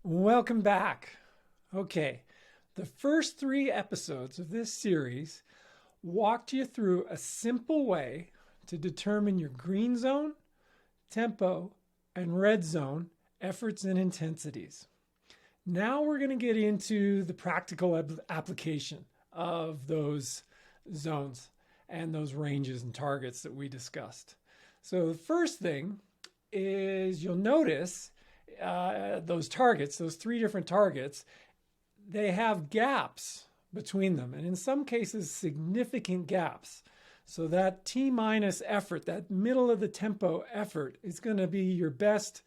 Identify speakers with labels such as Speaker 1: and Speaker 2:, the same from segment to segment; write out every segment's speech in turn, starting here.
Speaker 1: Welcome back. Okay, the first three episodes of this series walked you through a simple way to determine your green zone, tempo, and red zone efforts and intensities. Now we're going to get into the practical application of those zones and those ranges and targets that we discussed. So the first thing is you'll notice those targets, those three different targets, they have gaps between them, and in some cases, significant gaps. So that T minus effort, that middle of the tempo effort, is going to be your best,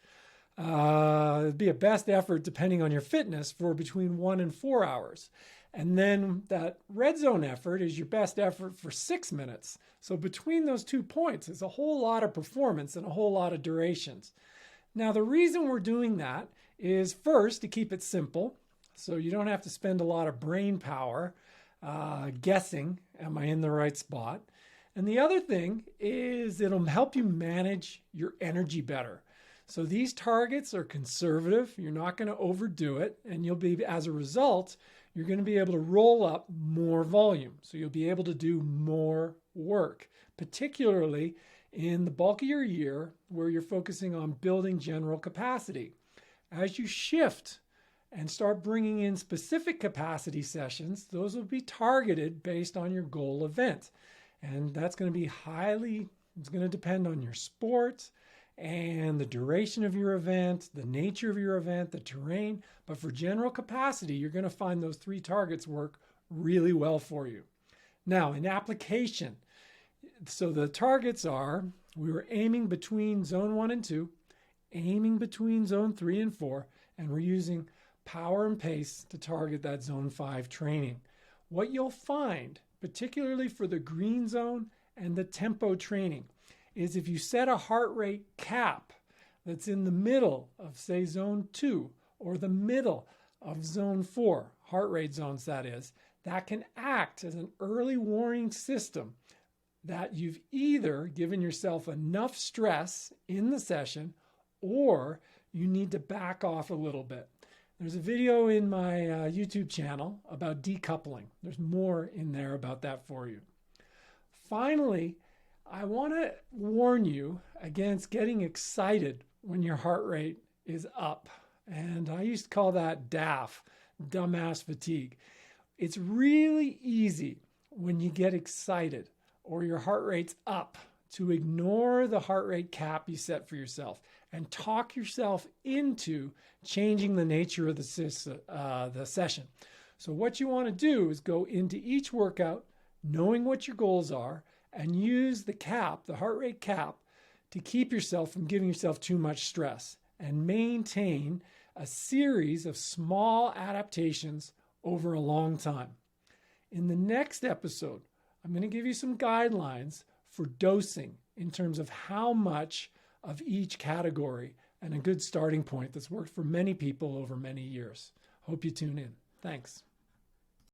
Speaker 1: be a best effort depending on your fitness for between 1 and 4 hours. And then that red zone effort is your best effort for 6 minutes. So between those 2 points is a whole lot of performance and a whole lot of durations. Now, the reason we're doing that is first to keep it simple, so you don't have to spend a lot of brain power guessing, am I in the right spot? And the other thing is it'll help you manage your energy better. So these targets are conservative. You're not going to overdo it. And you'll be, as a result, you're going to be able to roll up more volume. So you'll be able to do more work, particularly in the bulk of your year where you're focusing on building general capacity. As you shift and start bringing in specific capacity sessions, those will be targeted based on your goal event. And that's going to be it's going to depend on your sport and the duration of your event, the nature of your event, the terrain. But for general capacity, you're going to find those three targets work really well for you. Now, in application, so the targets are, we were aiming between zone 1 and 2, aiming between zone 3 and 4, and we're using power and pace to target that zone 5 training. What you'll find, particularly for the green zone and the tempo training, is if you set a heart rate cap that's in the middle of, say, zone 2 or the middle of zone 4, heart rate zones that is, that can act as an early warning system that you've either given yourself enough stress in the session or you need to back off a little bit. There's a video in my YouTube channel about decoupling. There's more in there about that for you. Finally, I want to warn you against getting excited when your heart rate is up. And I used to call that DAF, dumbass fatigue. It's really easy when you get excited or your heart rate's up to ignore the heart rate cap you set for yourself and talk yourself into changing the nature of the session. So what you want to do is go into each workout knowing what your goals are and use the cap, the heart rate cap, to keep yourself from giving yourself too much stress and maintain a series of small adaptations over a long time. In the next episode, I'm going to give you some guidelines for dosing in terms of how much of each category and a good starting point that's worked for many people over many years. Hope you tune in. Thanks.